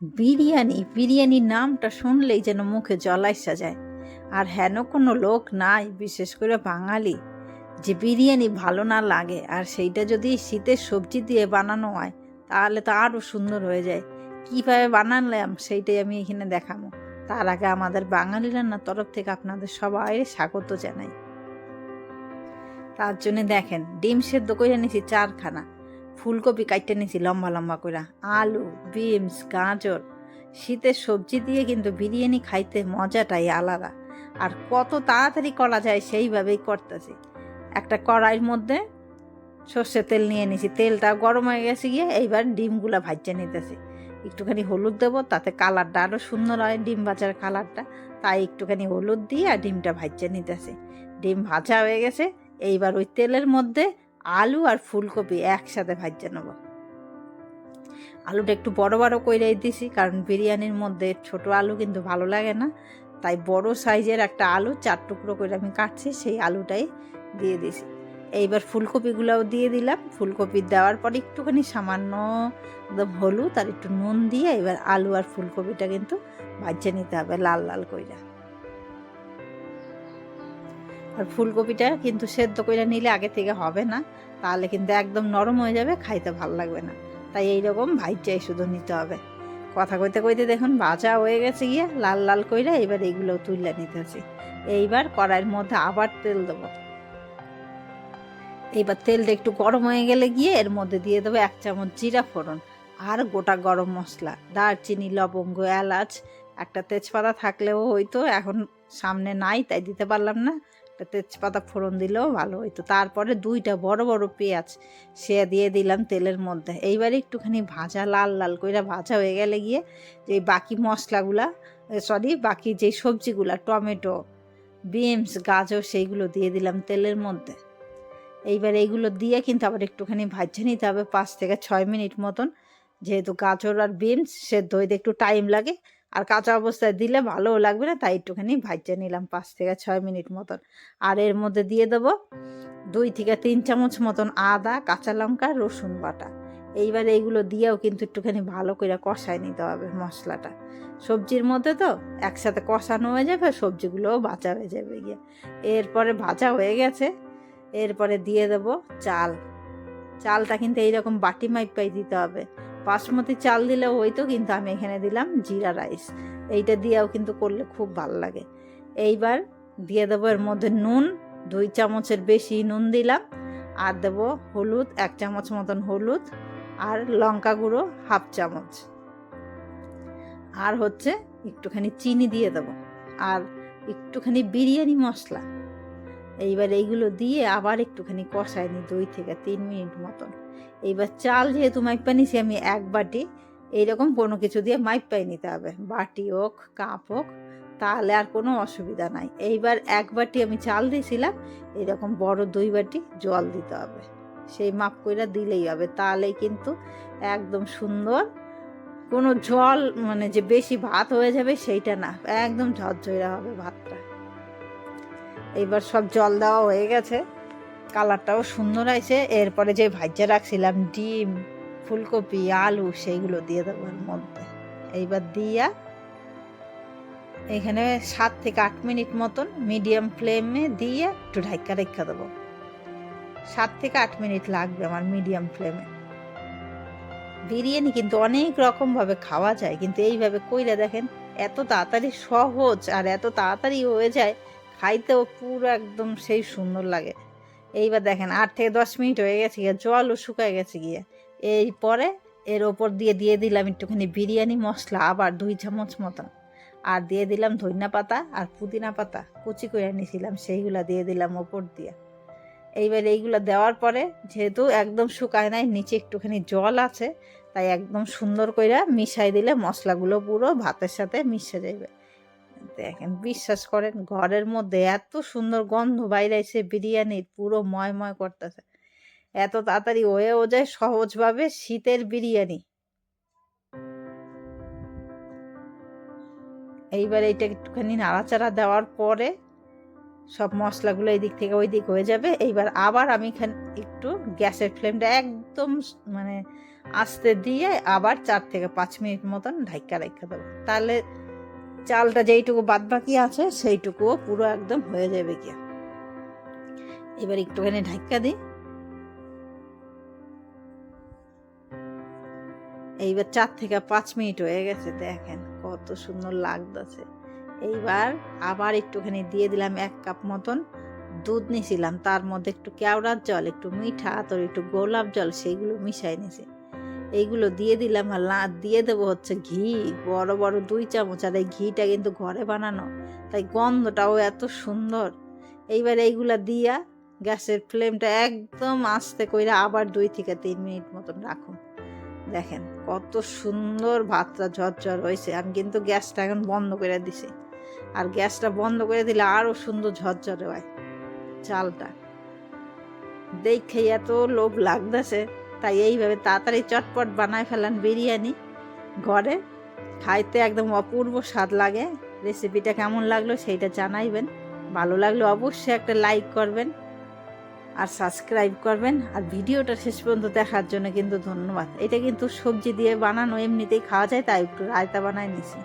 বিরিয়ানি, বিরিয়ানির নামটা শুনলেই যেন মুখে জল আইসা যায়। আর হেন কোনো লোক নাই, বিশেষ করে বাঙালি, যে বিরিয়ানি ভালো না লাগে। আর সেইটা যদি শীতের সবজি দিয়ে বানানো হয় তাহলে তো আরও সুন্দর হয়ে যায়। কীভাবে বানালাম সেইটাই আমি এখানে দেখাবো। তার আগে আমাদের বাঙালি রান্নার তরফ থেকে আপনাদের সবাই স্বাগত জানাই। তার জন্য দেখেন, ডিম সেদ্ধ করে নিয়েছি 4খানা, ফুলকপি কাটতে নিয়েছি লম্বা লম্বা করে, আলু, বিনস, গাজর। শীতের সবজি দিয়ে কিন্তু বিরিয়ানি খাইতে মজাটাই আলাদা। আর কত তাড়াতাড়ি করা যায় সেইভাবেই করতেছি। একটা কড়াইয়ের মধ্যে সর্ষের তেল নিয়ে নিয়েছি, তেলটা গরম হয়ে গেছে গিয়ে এইবার ডিমগুলা ভাজতে নিতেছি। একটুখানি হলুদ দেবো, তাতে কালারটা আরও সুন্দর হয়, ডিম ভাজার কালারটা। তাই একটুখানি হলুদ দিয়ে আর ডিমটা ভাজতে নিতেছি। ডিম ভাজা হয়ে গেছে, এইবার ওই তেলের মধ্যে আলু আর ফুলকপি একসাথে ভাজতে নেব। আলুটা একটু বড় বড় করে দিছি, কারণ বিরিয়ানির মধ্যে ছোট আলু কিন্তু ভালো লাগে না। তাই বড় সাইজের একটা আলু 4 টুকরো করে আমি কাটছি, সেই আলুটাই দিয়ে দিছি। এইবার ফুলকপিগুলোও দিয়ে দিলাম। ফুলকপি দেওয়ার পর একটুখানি সামান্য হলুদ আর একটু নুন দিয়ে এবার আলু আর ফুলকপিটা কিন্তু ভাজে নিতে হবে লাল লাল কইরা। আর ফুলকপিটা কিন্তু সেদ্ধ করে নিলে আগে থেকে হবে না, তাহলে কিন্তু একদম নরম হয়ে যাবে, খাইতে ভালো লাগবে না। তাই এইরকম ভাইজাই শুধু নিতে হবে। কথা কইতে কইতে দেখুন ভাজা হয়ে গেছে গিয়ে লাল লাল কইরা, এবার এইগুলো তুলে নিতেছি। এইবার কড়াইয়ের মধ্যে আবার তেল দেবো। এইবার তেলটা একটু গরম হয়ে গেলে গিয়ে এর মধ্যে দিয়ে দেবো 1 চামচ জিরা ফোড়ন আর গোটা গরম মশলা, দারচিনি, লবঙ্গ, এলাচ, একটা তেজপাতা থাকলেও হয়তো, এখন সামনে নাই তাই দিতে পারলাম না। একটা তেজপাতা ফোড়ন দিলেও ভালো হইতো। তারপরে 2টা বড় বড় পেঁয়াজ সে দিয়ে দিলাম তেলের মধ্যে। এইবার একটুখানি ভাজা লাল লাল করে ভাজা হয়ে গেলে গিয়ে যে বাকি মশলাগুলা, বাকি যে সবজিগুলা, টমেটো, বিনস, গাজর, সেইগুলো দিয়ে দিলাম তেলের মধ্যে। এইবার এইগুলো দিয়ে কিন্তু আবার একটুখানি ভাজে নিতে হবে 5 থেকে 6 মিনিট মতন, যেহেতু গাজর আর বিনস সেদ্ধ হইতে একটু টাইম লাগে। আর কাঁচা অবস্থায় দিলে ভালোও লাগবে না, তাই একটুখানি ভাজে নিলাম 5 থেকে 6 মিনিট মতন। আর এর মধ্যে দিয়ে দেবো 2 থেকে 3 চামচ মতন আদা, কাঁচা লঙ্কা, রসুন বাটা। এইবার এইগুলো দিয়েও কিন্তু একটুখানি ভালো করে কষায় নিতে হবে মশলাটা। সবজির মধ্যে তো একসাথে কষানো হয়ে যাবে, সবজিগুলোও ভাজা হয়ে যাবে গিয়ে। এরপরে ভাজা হয়ে গেছে, এরপরে দিয়ে দেব চাল। চালটা কিন্তু এইরকম বাটি মাইপাই দিতে হবে। বাসমতি চাল দিলেও হইতো, কিন্তু আমি এখানে দিলাম জিরা রাইস। এইটা দিয়েও কিন্তু করলে খুব ভালো লাগে। এইবার দিয়ে দেবো এর মধ্যে নুন, 2 চামচের বেশি নুন দিলাম। আর দেবো হলুদ, 1 চামচ মতন হলুদ, আর লঙ্কা গুঁড়ো 1/2 চামচ। আর হচ্ছে একটুখানি চিনি দিয়ে দেবো, আর একটুখানি বিরিয়ানি মশলা। এইবার এইগুলো দিয়ে আবার একটুখানি কষাই নি 2 থেকে 3 মিনিট মতন। এইবার চাল যেহেতু মাইপা নিছি আমি 1 বাটি, এইরকম কোনো কিছু দিয়ে মাইপাই নিতে হবে, বাটি হোক কাপ হোক, তাহলে আর কোনো অসুবিধা নাই। এইবার 1 বাটি আমি চাল দিয়েছিলাম, এরকম বড় 2 বাটি জল দিতে হবে। সেই মাপ কইরা দিলেই হবে, তাহলেই কিন্তু একদম সুন্দর। কোনো জল মানে যে বেশি ভাত হয়ে যাবে সেইটা না, একদম ঝরঝরা হবে ভাতটা। এইবার সব জল দেওয়া হয়ে গেছে, কালারটাও সুন্দর আছে। এরপরে যে ভাজা রাখছিলাম ডিম, ফুলকপি, আলু, সেইগুলো দিয়ে দেবো এর মধ্যে। এইবার দিয়া এখানে 7 থেকে 8 মিনিট মতন মিডিয়াম ফ্লেমে দিয়ে একটু ঢাকা রেখে দেবো। 7 থেকে 8 মিনিট লাগবে আমার মিডিয়াম ফ্লেমে। বিরিয়ানি কিন্তু অনেক রকমভাবে খাওয়া যায়, কিন্তু এইভাবে কইরা দেখেন, এত তাড়াতাড়ি সহজ আর এত তাড়াতাড়ি হয়ে যায়, খাইতেও পুরো একদম সেই সুন্দর লাগে। এইবার দেখেন 8 থেকে 10 মিনিট হয়ে গেছে গিয়ে, জলও শুকায় গেছে গিয়ে। এরপরে এর ওপর দিয়ে দিলাম একটুখানি বিরিয়ানি মশলা, আবার 2 চামচ মতন। আর দিয়ে দিলাম ধনিয়া পাতা আর পুদিনা পাতা কুচি করে নিয়েছিলাম, সেইগুলা দিয়ে দিলাম ওপর দিয়ে। এইবার এইগুলো দেওয়ার পরে যেহেতু একদম শুকায় নাই, নিচে একটুখানি জল আছে, তাই একদম সুন্দর করে মিশাই দিলে মশলাগুলো পুরো ভাতের সাথে মিশে যাবে। দেখেন, বিশ্বাস করেন, ঘরের মধ্যে এত সুন্দর গন্ধ বাইরেছে বিরিয়ানির, পুরো ময় করতেছে। এত তাড়াতাড়ি হয়েও যায় সহজভাবে শীতের বিরিয়ানি। এইবার এইটা একটুখানি নাড়াচাড়া দেওয়ার পরে সব মশলাগুলো এদিক থেকে ওই দিক হয়ে যাবে। এইবার আবার আমি একটু গ্যাসের ফ্লেমটা একদম মানে আস্তে দিয়ে আবার 4 থেকে 5 মিনিট মতন ঢাকা রেখে দেবো। তাহলে চালটা যেইটুকু বাদ বাকি আছে সেইটুকুও পুরো একদম হয়ে যাবে গিয়া। এবার একটুখানি ঢাকা দিই। এইবার 4 থেকে 5 মিনিট হয়ে গেছে, দেখেন কত সুন্দর লাগতেছে। এইবার আবার একটুখানি দিয়ে দিলাম 1 কাপ মতন দুধ নিয়েছিলাম, তার মধ্যে একটু কেওড়ার জল, একটু মিঠা, তোর একটু গোলাপ জল, সেইগুলো মিশাই নিয়েছি। এইগুলো দিয়ে দিলাম। আর দিয়ে দেবো হচ্ছে ঘি, বড় বড় 2 চামচ। আর এই ঘিটা কিন্তু ঘরে বানানো, তাই গন্ধটাও এত সুন্দর। এইবার এইগুলা দিয়া গ্যাসের ফ্লেমটা একদম আস্তে কইরা আবার 2 থেকে 3 মিনিট মতন রাখুন। দেখেন কত সুন্দর ভাতটা ঝরঝর হয়েছে। আমি কিন্তু গ্যাসটা এখন বন্ধ করে দিছি, আর গ্যাসটা বন্ধ করে দিলে আরো সুন্দর ঝরঝরে হয় চালটা। দেখে এত লোভ লাগতেছে, তাই এইভাবে তাড়াতাড়ি চটপট বানায় ফেলান বিরিয়ানি ঘরে, খাইতে একদম অপূর্ব স্বাদ লাগে। রেসিপিটা কেমন লাগলো সেইটা জানাইবেন। ভালো লাগলে অবশ্যই একটা লাইক করবেন আর সাবস্ক্রাইব করবেন। আর ভিডিওটা শেষ পর্যন্ত দেখার জন্য কিন্তু ধন্যবাদ। এটা কিন্তু সবজি দিয়ে বানানো, এমনিতেই খাওয়া যায়, তাই একটু রায়তা বানায় নিছি।